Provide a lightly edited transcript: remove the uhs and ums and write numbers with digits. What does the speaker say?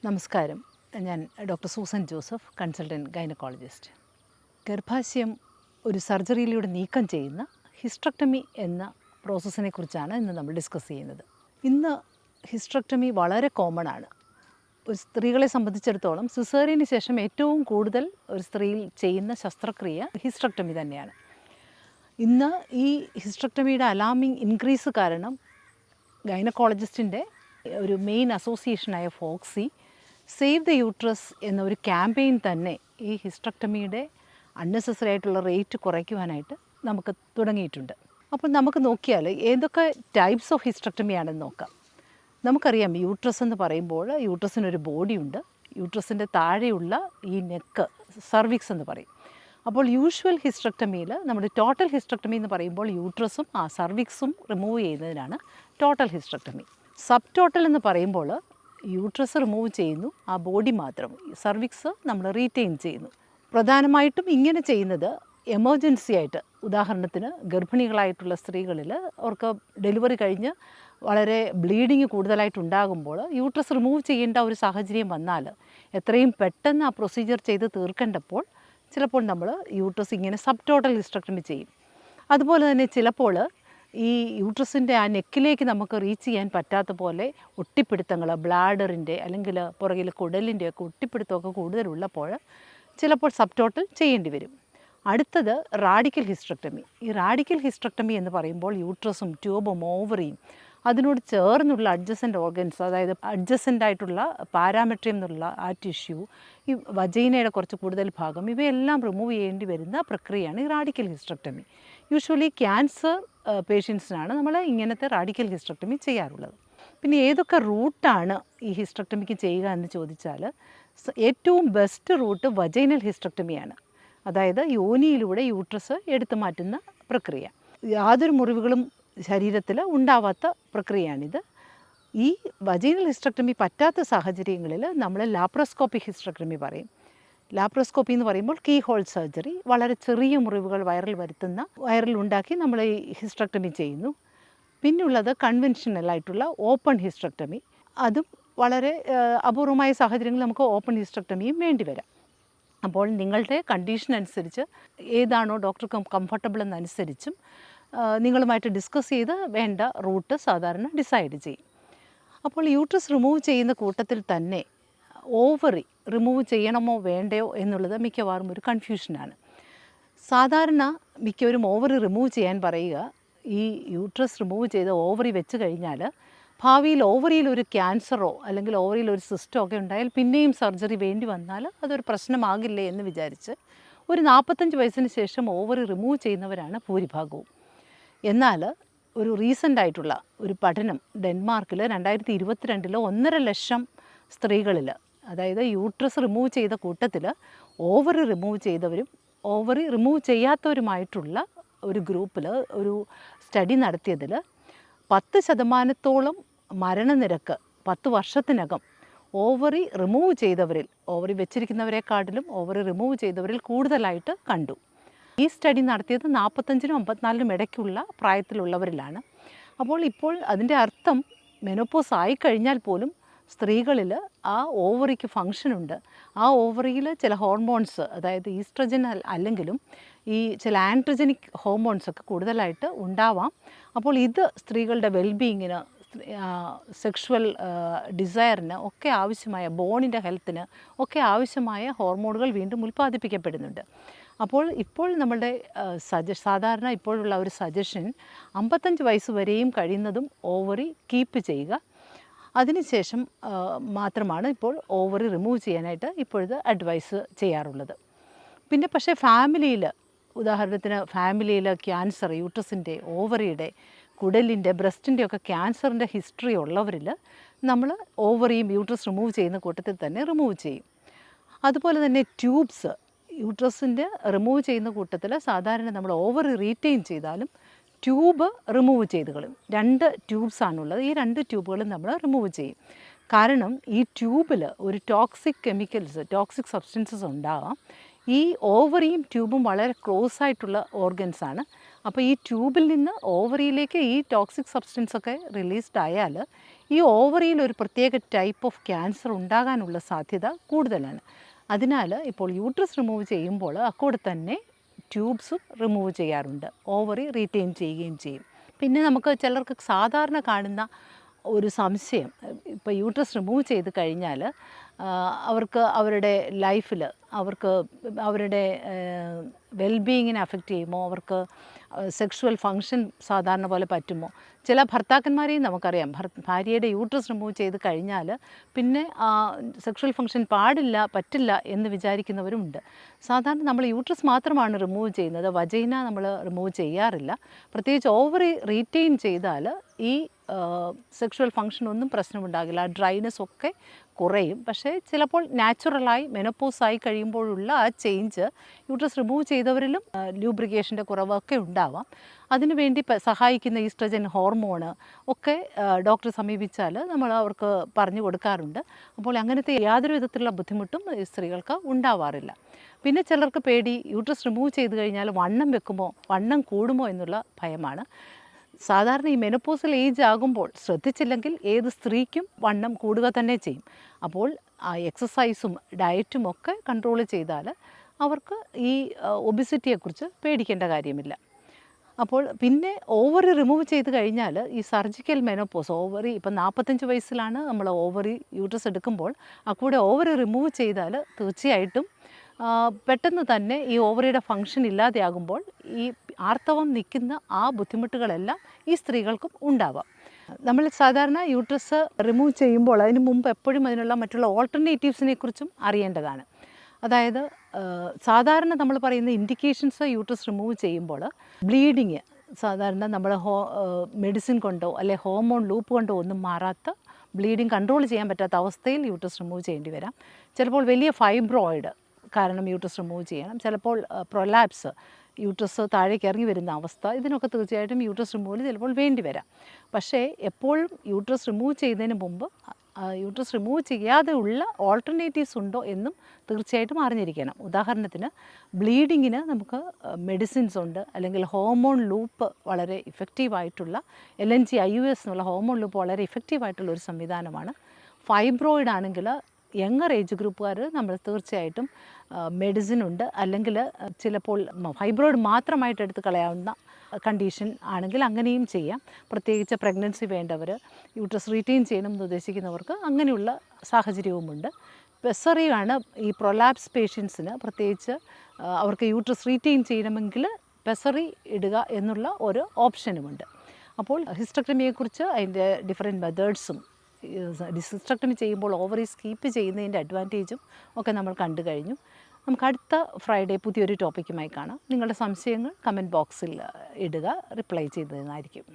നമസ്കാരം. ഞാൻ doctor Susan Joseph, consultant gynaecologist. ഗർഭാശയം ഒരു സർജറിയിലൂടെ നീക്കം ചെയ്യുന്ന ഹിസ്റ്ററക്ടമി എന്ന പ്രോസസ്സിനെ കുറിച്ചാണ് ഇന്ന് നമ്മൾ ഡിസ്കസ് ചെയ്യുന്നത്. ഇന്ന് ഹിസ്റ്ററക്ടമി വളരെ കോമൺ ആണ്. ഒരു സ്ത്രീകളെ സംബന്ധിച്ചിടത്തോളം സിസേറിയന് ശേഷം ഏറ്റവും കൂടുതൽ ഒരു സ്ത്രീയിൽ ചെയ്യുന്ന ശസ്ത്രക്രിയ ഹിസ്റ്ററക്ടമി തന്നെയാണ്. ഇന്ന് ഈ ഹിസ്റ്ററക്ടമിയുടെ അലാമിങ് ഇൻക്രീസ് കാരണം ഗൈനക്കോളജിസ്റ്റിൻ്റെ ഒരു മെയിൻ അസോസിയേഷനായ ഫോക്സി സേവ് ദ യൂട്രസ് എന്ന ഒരു ക്യാമ്പയിൻ തന്നെ ഈ ഹിസ്റ്ററക്ടമിയുടെ അൺനെസസറി ആയിട്ടുള്ള റേറ്റ് കുറയ്ക്കുവാനായിട്ട് നമുക്ക് തുടങ്ങിയിട്ടുണ്ട്. അപ്പോൾ നമുക്ക് നോക്കിയാൽ ഏതൊക്കെ ടൈപ്സ് ഓഫ് ഹിസ്റ്ററക്ടമി ആണെന്ന് നോക്കാം. നമുക്കറിയാം യൂട്രസ് എന്ന് പറയുമ്പോൾ യൂട്രസിനൊരു ബോഡിയുണ്ട്. യൂട്രസിൻ്റെ താഴെയുള്ള ഈ നെക്ക് സർവിക്സ് എന്ന് പറയും. അപ്പോൾ യൂഷ്വൽ ഹിസ്റ്ററക്ടമിയിൽ നമ്മുടെ ടോട്ടൽ ഹിസ്റ്ററക്ടമി എന്ന് പറയുമ്പോൾ യൂട്രസും ആ സർവിക്സും റിമൂവ് ചെയ്യുന്നതിനാണ് ടോട്ടൽ ഹിസ്റ്ററക്ടമി. സബ് ടോട്ടൽ എന്ന് പറയുമ്പോൾ യൂട്രസ് റിമൂവ് ചെയ്യുന്നു, ആ ബോഡി മാത്രം, സർവിക്സ് നമ്മൾ റീറ്റെയിൻ ചെയ്യുന്നു. പ്രധാനമായിട്ടും ഇങ്ങനെ ചെയ്യുന്നത് എമർജൻസി ആയിട്ട്, ഉദാഹരണത്തിന് ഗർഭിണികളായിട്ടുള്ള സ്ത്രീകളിൽ അവർക്ക് ഡെലിവറി കഴിഞ്ഞ് വളരെ ബ്ലീഡിങ് കൂടുതലായിട്ടുണ്ടാകുമ്പോൾ യൂട്രസ് റിമൂവ് ചെയ്യേണ്ട ഒരു സാഹചര്യം വന്നാൽ എത്രയും പെട്ടെന്ന് ആ പ്രൊസീജിയർ ചെയ്ത് തീർക്കേണ്ടപ്പോൾ ചിലപ്പോൾ നമ്മൾ യൂട്രസ് ഇങ്ങനെ സബ് ടോട്ടൽ ഹിസ്റ്ററക്ടമി ചെയ്യും. അതുപോലെ തന്നെ ചിലപ്പോൾ ഈ യൂട്രസിൻ്റെ ആ നെക്കിലേക്ക് നമുക്ക് റീച്ച് ചെയ്യാൻ പറ്റാത്ത പോലെ ഒട്ടിപ്പിടുത്തങ്ങൾ, ബ്ലാഡറിൻ്റെ അല്ലെങ്കിൽ പുറകിൽ കുടലിൻ്റെ ഒക്കെ ഒട്ടിപ്പിടുത്തമൊക്കെ കൂടുതലുള്ളപ്പോൾ ചിലപ്പോൾ സബ് ടോട്ടൽ ചെയ്യേണ്ടി വരും. അടുത്തത് റാഡിക്കൽ ഹിസ്റ്ററക്ടമി. ഈ റാഡിക്കൽ ഹിസ്റ്ററക്ടമി എന്ന് പറയുമ്പോൾ യൂട്രസും ട്യൂബും ഓവറിയും അതിനോട് ചേർന്നുള്ള അഡ്ജസൻ്റ് ഓർഗൻസ്, അതായത് അഡ്ജസൻ്റ് ആയിട്ടുള്ള പാരാമെട്രിയം എന്നുള്ള ആ ടിഷ്യൂ, ഈ വജൈനയുടെ കുറച്ച് കൂടുതൽ ഭാഗം, ഇവയെല്ലാം റിമൂവ് ചെയ്യേണ്ടി വരുന്ന പ്രക്രിയയാണ് ഈ റാഡിക്കൽ ഹിസ്റ്ററക്ടമി. യൂഷ്വലി ക്യാൻസർ പേഷ്യൻസിനാണ് നമ്മൾ ഇങ്ങനത്തെ റാഡിക്കൽ ഹിസ്റ്ററക്ടമി ചെയ്യാറുള്ളത്. പിന്നെ ഏതൊക്കെ റൂട്ടാണ് ഈ ഹിസ്റ്ററക്ടമിക്ക് ചെയ്യുക എന്ന് ചോദിച്ചാൽ ഏറ്റവും ബെസ്റ്റ് റൂട്ട് വജൈനൽ ഹിസ്റ്ററക്ടമിയാണ്. അതായത് യോനിയിലൂടെ യൂട്രസ് എടുത്തു മാറ്റുന്ന പ്രക്രിയ. യാതൊരു മുറിവുകളും ശരീരത്തിൽ ഉണ്ടാവാത്ത പ്രക്രിയയാണിത്. ഈ വജൈനൽ ഹിസ്റ്ററക്ടമി പറ്റാത്ത സാഹചര്യങ്ങളിൽ നമ്മൾ ലാപ്രോസ്കോപ്പിക് ഹിസ്റ്ററക്ടമി പറയും. ലാപ്രോസ്കോപ്പി എന്ന് പറയുമ്പോൾ കീ ഹോൾ സർജറി, വളരെ ചെറിയ മുറിവുകൾ വയറിൽ ഉണ്ടാക്കി നമ്മൾ ഈ ഹിസ്റ്ററക്ടമി ചെയ്യുന്നു. പിന്നുള്ളത് കൺവെൻഷണൽ ആയിട്ടുള്ള ഓപ്പൺ ഹിസ്റ്ററക്ടമി. അതും വളരെ അപൂർവമായ സാഹചര്യങ്ങളിൽ നമുക്ക് ഓപ്പൺ ഹിസ്റ്ററക്ടമിയും വേണ്ടി വരാം. അപ്പോൾ നിങ്ങളുടെ കണ്ടീഷൻ അനുസരിച്ച് ഏതാണോ ഡോക്ടർക്ക് കംഫർട്ടബിൾ എന്നനുസരിച്ചും നിങ്ങളുമായിട്ട് ഡിസ്കസ് ചെയ്ത് വേണ്ട റൂട്ട് സാധാരണ ഡിസൈഡ് ചെയ്യും. അപ്പോൾ യൂട്രസ് റിമൂവ് ചെയ്യുന്ന കൂട്ടത്തിൽ തന്നെ ഓവറി റിമൂവ് ചെയ്യണമോ വേണ്ടയോ എന്നുള്ളത് മിക്കവാറും ഒരു കൺഫ്യൂഷനാണ്. സാധാരണ മിക്കവരും ഓവറി റിമൂവ് ചെയ്യാൻ പറയുക, ഈ യൂട്രസ് റിമൂവ് ചെയ്ത് ഓവറി വെച്ച് കഴിഞ്ഞാൽ ഭാവിയിൽ ഓവറിയിൽ ഒരു ക്യാൻസറോ അല്ലെങ്കിൽ ഓവറിയിൽ ഒരു സിസ്റ്റോ ഒക്കെ ഉണ്ടായാൽ പിന്നെയും സർജറി വേണ്ടി വന്നാൽ അതൊരു പ്രശ്നമാകില്ലേ എന്ന് വിചാരിച്ച് ഒരു 45 വയസ്സിന് ശേഷം ഓവറി റിമൂവ് ചെയ്യുന്നവരാണ് ഭൂരിഭാഗവും. എന്നാൽ ഒരു റീസെൻ്റ് ആയിട്ടുള്ള ഒരു പഠനം ഡെൻമാർക്കിൽ 2022 1.5 ലക്ഷം സ്ത്രീകളിൽ, അതായത് യൂട്രസ് റിമൂവ് ചെയ്ത കൂട്ടത്തിൽ ഓവറി റിമൂവ് ചെയ്തവരും ഓവറി റിമൂവ് ചെയ്യാത്തവരുമായിട്ടുള്ള ഒരു ഗ്രൂപ്പിൽ ഒരു സ്റ്റഡി നടത്തിയതിൽ 10% മരണനിരക്ക് 10 വർഷത്തിനകം ഓവറി റിമൂവ് ചെയ്തവരിൽ, ഓവറി വെച്ചിരിക്കുന്നവരെക്കാട്ടിലും ഓവറി റിമൂവ് ചെയ്തവരിൽ കൂടുതലായിട്ട് കണ്ടു. ഈ സ്റ്റഡി നടത്തിയത് 45-നും 54-നും ഇടയ്ക്കുള്ള പ്രായത്തിലുള്ളവരിലാണ്. ഇപ്പോൾ അതിൻ്റെ അർത്ഥം മെനോപോസ് ആയിക്കഴിഞ്ഞാൽ പോലും സ്ത്രീകളിൽ ആ ഓവറിക്ക് ഫങ്ഷനുണ്ട്. ആ ഓവറിയിൽ ചില ഹോർമോൺസ്, അതായത് ഈസ്ട്രജൻ അല്ലെങ്കിലും ഈ ചില ആൻഡ്രോജനിക് ഹോർമോൺസൊക്കെ കൂടുതലായിട്ട് ഉണ്ടാവാം. അപ്പോൾ ഇത് സ്ത്രീകളുടെ വെൽബീയിങ്ങിന്, സെക്ഷുവൽ ഡിസയറിന് ഒക്കെ ആവശ്യമായ, ബോണിൻ്റെ ഹെൽത്തിന് ഒക്കെ ആവശ്യമായ ഹോർമോണുകൾ വീണ്ടും ഉൽപ്പാദിപ്പിക്കപ്പെടുന്നുണ്ട്. ഇപ്പോൾ നമ്മളുടെ സാധാരണ ഇപ്പോഴുള്ള ഒരു സജഷൻ 55 വയസ്സ് വരെയും കഴിയുന്നതും ഓവറി കീപ്പ് ചെയ്യുക. അതിനുശേഷം മാത്രമാണ് ഇപ്പോൾ ഓവറി റിമൂവ് ചെയ്യാനായിട്ട് ഇപ്പോഴത്തെ അഡ്വൈസ് ചെയ്യാറുള്ളത്. പിന്നെ പക്ഷേ ഫാമിലിയിൽ, ഉദാഹരണത്തിന് ഫാമിലിയിൽ ക്യാൻസർ, യൂട്രസിൻ്റെ, ഓവറിയുടെ, കുടലിൻ്റെ, ബ്രസ്റ്റിൻ്റെ ഒക്കെ ക്യാൻസറിൻ്റെ ഹിസ്റ്ററി ഉള്ളവരിൽ നമ്മൾ ഓവറിയും യൂട്രസ് റിമൂവ് ചെയ്യുന്ന കൂട്ടത്തിൽ തന്നെ റിമൂവ് ചെയ്യും. അതുപോലെ തന്നെ ട്യൂബ്സ്, യൂട്രസിൻ്റെ റിമൂവ് ചെയ്യുന്ന കൂട്ടത്തിൽ സാധാരണ നമ്മൾ ഓവറി റീറ്റെയിൻ ചെയ്താലും ട്യൂബ് റിമൂവ് ചെയ്ത് കളയും. 2 ട്യൂബ്സാണുള്ളത്. ഈ 2 ട്യൂബുകളും നമ്മൾ റിമൂവ് ചെയ്യും. കാരണം ഈ ട്യൂബിൽ ഒരു ടോക്സിക് സബ്സ്റ്റൻസസ് ഉണ്ടാകാം. ഈ ഓവറിയും ട്യൂബും വളരെ ക്ലോസ് ആയിട്ടുള്ള ഓർഗൻസാണ്. അപ്പോൾ ഈ ട്യൂബിൽ നിന്ന് ഓവറിയിലേക്ക് ഈ ടോക്സിക് സബ്സ്റ്റൻസൊക്കെ റിലീസ്ഡ് ആയാൽ ഈ ഓവറിയിൽ ഒരു പ്രത്യേക ടൈപ്പ് ഓഫ് ക്യാൻസർ ഉണ്ടാകാനുള്ള സാധ്യത കൂടുതലാണ്. അതിനാൽ ഇപ്പോൾ യൂട്രസ് റിമൂവ് ചെയ്യുമ്പോൾ കൂടെ തന്നെ ട്യൂബ്സും റിമൂവ് ചെയ്യാറുണ്ട്. ഓവറി റീറ്റെയിൻ ചെയ്യുകയും ചെയ്യും. പിന്നെ നമുക്ക് ചിലർക്ക് സാധാരണ കാണുന്ന ഒരു സംശയം, ഇപ്പോൾ യൂട്രസ് റിമൂവ് ചെയ്ത് കഴിഞ്ഞാൽ അവർക്ക് അവരുടെ ലൈഫിൽ അവർക്ക് അവരുടെ വെൽബീയിങ്ങിനെ അഫക്റ്റ് ചെയ്യുമോ, അവർക്ക് സെക്ഷുവൽ ഫങ്ഷൻ സാധാരണ പോലെ പറ്റുമോ? ചില ഭർത്താക്കന്മാരെയും നമുക്കറിയാം, ഭാര്യയുടെ യൂട്രസ് റിമൂവ് ചെയ്ത് കഴിഞ്ഞാൽ പിന്നെ സെക്ഷുവൽ ഫങ്ഷൻ പറ്റില്ല എന്ന് വിചാരിക്കുന്നവരുമുണ്ട്. സാധാരണ നമ്മൾ യൂട്രസ് മാത്രമാണ് റിമൂവ് ചെയ്യുന്നത്, വജൈന നമ്മൾ റിമൂവ് ചെയ്യാറില്ല. പ്രത്യേകിച്ച് ഓവറി റീറ്റെയിൻ ചെയ്താൽ ഈ സെക്ഷുവൽ ഫങ്ഷനൊന്നും പ്രശ്നമുണ്ടാകില്ല, ഡ്രൈനെസ് ഒക്കെ കുറയും. പക്ഷേ ചിലപ്പോൾ നാച്ചുറലായി മെനോപോസായി കഴിയുമ്പോഴുള്ള ആ ചേഞ്ച് യൂട്രസ് റിമൂവ് ചെയ്തവരിലും ലൂബ്രിക്കേഷൻ്റെ കുറവൊക്കെ ഉണ്ടാവാം. അതിനുവേണ്ടി സഹായിക്കുന്ന ഈസ്ട്രജൻ ഹോർമോണ് ഒക്കെ ഡോക്ടറെ സമീപിച്ചാൽ നമ്മൾ അവർക്ക് പറഞ്ഞു കൊടുക്കാറുണ്ട്. അപ്പോൾ അങ്ങനത്തെ യാതൊരു വിധത്തിലുള്ള ബുദ്ധിമുട്ടും സ്ത്രീകൾക്ക് ഉണ്ടാവാറില്ല. പിന്നെ ചിലർക്ക് പേടി, യൂട്രസ് റിമൂവ് ചെയ്ത് കഴിഞ്ഞാൽ വണ്ണം വെക്കുമോ, വണ്ണം കൂടുമോ എന്നുള്ള ഭയമാണ്. സാധാരണ ഈ മെനോപോസൽ ഏജ് ആകുമ്പോൾ ശ്രദ്ധിച്ചില്ലെങ്കിൽ ഏത് സ്ത്രീക്കും വണ്ണം കൂടുക തന്നെ ചെയ്യും. അപ്പോൾ എക്സസൈസും ഡയറ്റും ഒക്കെ കൺട്രോൾ ചെയ്താൽ അവർക്ക് ഈ ഒബിസിറ്റിയെക്കുറിച്ച് പേടിക്കേണ്ട കാര്യമില്ല. അപ്പോൾ പിന്നെ ഓവറി റിമൂവ് ചെയ്ത് കഴിഞ്ഞാൽ ഈ സർജിക്കൽ മെനോപോസ്, ഓവറി ഇപ്പം 45 വയസ്സിലാണ് നമ്മൾ ഓവറി യൂട്രസ് എടുക്കുമ്പോൾ കൂടെ ഓവറി റിമൂവ് ചെയ്താൽ തീർച്ചയായിട്ടും പെട്ടെന്ന് തന്നെ ഈ ഓവറിയുടെ ഫങ്ഷൻ ഇല്ലാതെയാകുമ്പോൾ ഈ ആർത്തവം നിൽക്കുന്ന ആ ബുദ്ധിമുട്ടുകളെല്ലാം ഈ സ്ത്രീകൾക്കും ഉണ്ടാവാം. നമ്മൾ സാധാരണ യൂട്രസ് റിമൂവ് ചെയ്യുമ്പോൾ അതിന് മുമ്പ് എപ്പോഴും അതിനുള്ള മറ്റുള്ള ഓൾട്ടർനേറ്റീവ്സിനെ കുറിച്ചും അറിയേണ്ടതാണ്. അതായത് സാധാരണ നമ്മൾ പറയുന്ന ഇൻഡിക്കേഷൻസ് യൂട്രസ് റിമൂവ് ചെയ്യുമ്പോൾ ബ്ലീഡിങ് സാധാരണ നമ്മൾ മെഡിസിൻ കൊണ്ടോ അല്ലെ ഹോർമോൺ ലൂപ്പ് കൊണ്ടോ ഒന്നും മാറാത്ത ബ്ലീഡിങ് കൺട്രോൾ ചെയ്യാൻ പറ്റാത്ത അവസ്ഥയിൽ യൂട്രസ് റിമൂവ് ചെയ്യേണ്ടി വരാം. ചിലപ്പോൾ വലിയ ഫൈബ്രോയിഡ് കാരണം യൂട്രസ് റിമൂവ് ചെയ്യണം. ചിലപ്പോൾ പ്രൊലാപ്സ്, യൂട്രസ് താഴേക്ക് ഇറങ്ങി വരുന്ന അവസ്ഥ, ഇതിനൊക്കെ തീർച്ചയായിട്ടും യൂട്രസ് റിമൂവൽ ചിലപ്പോൾ വേണ്ടി വരാം. പക്ഷേ എപ്പോഴും യൂട്രസ് റിമൂവ് ചെയ്യുന്നതിന് മുമ്പ് യൂട്രസ് റിമൂവ് ചെയ്യാതെ ഉള്ള ഓൾട്ടർനേറ്റീവ്സ് ഉണ്ടോ എന്നും തീർച്ചയായിട്ടും അറിഞ്ഞിരിക്കണം. ഉദാഹരണത്തിന് ബ്ലീഡിങ്ങിന് നമുക്ക് മെഡിസിൻസ് ഉണ്ട്, അല്ലെങ്കിൽ ഹോർമോൺ ലൂപ്പ് വളരെ ഇഫക്റ്റീവായിട്ടുള്ള LNG-IUS എന്നുള്ള ഹോർമോൺ ലൂപ്പ് വളരെ ഇഫക്റ്റീവായിട്ടുള്ള ഒരു സംവിധാനമാണ്. ഫൈബ്രോയിഡ് ആണെങ്കിൽ യങ്ങർ ഏജ് ഗ്രൂപ്പുകാർ നമ്മൾ തീർച്ചയായിട്ടും മെഡിസിൻ ഉണ്ട്, അല്ലെങ്കിൽ ചിലപ്പോൾ ഫൈബ്രോയിഡ് മാത്രമായിട്ട് എടുത്ത് കളയാവുന്ന കണ്ടീഷൻ ആണെങ്കിൽ അങ്ങനെയും ചെയ്യാം. പ്രത്യേകിച്ച് പ്രഗ്നൻസി വേണ്ടവർ, യൂട്രസ് റീറ്റെയിൻ ചെയ്യണമെന്ന് ഉദ്ദേശിക്കുന്നവർക്ക് അങ്ങനെയുള്ള സാഹചര്യവുമുണ്ട്. പെസറിയാണ് ഈ പ്രൊലാപ്സ് പേഷ്യൻസിന്, പ്രത്യേകിച്ച് അവർക്ക് യൂട്രസ് റീറ്റെയിൻ ചെയ്യണമെങ്കിൽ പെസറി ഇടുക എന്നുള്ള ഒരു ഓപ്ഷനുമുണ്ട്. അപ്പോൾ ഹിസ്റ്റക്ടമിയെക്കുറിച്ച് അതിൻ്റെ ഡിഫറെൻറ്റ് മെത്തേഡ്സും ഹിസ്റ്റക്ടമി ചെയ്യുമ്പോൾ ഓവറീസ് കീപ്പ് ചെയ്യുന്നതിൻ്റെ അഡ്വാൻറ്റേജും ഒക്കെ നമ്മൾ കണ്ടു കഴിഞ്ഞു. നമുക്ക് അടുത്ത ഫ്രൈഡേ പുതിയൊരു ടോപ്പിക്കുമായി കാണാം. നിങ്ങളുടെ സംശയങ്ങൾ കമൻറ്റ് ബോക്സിൽ ഇടുക, റിപ്ലൈ ചെയ്തതായിരിക്കും.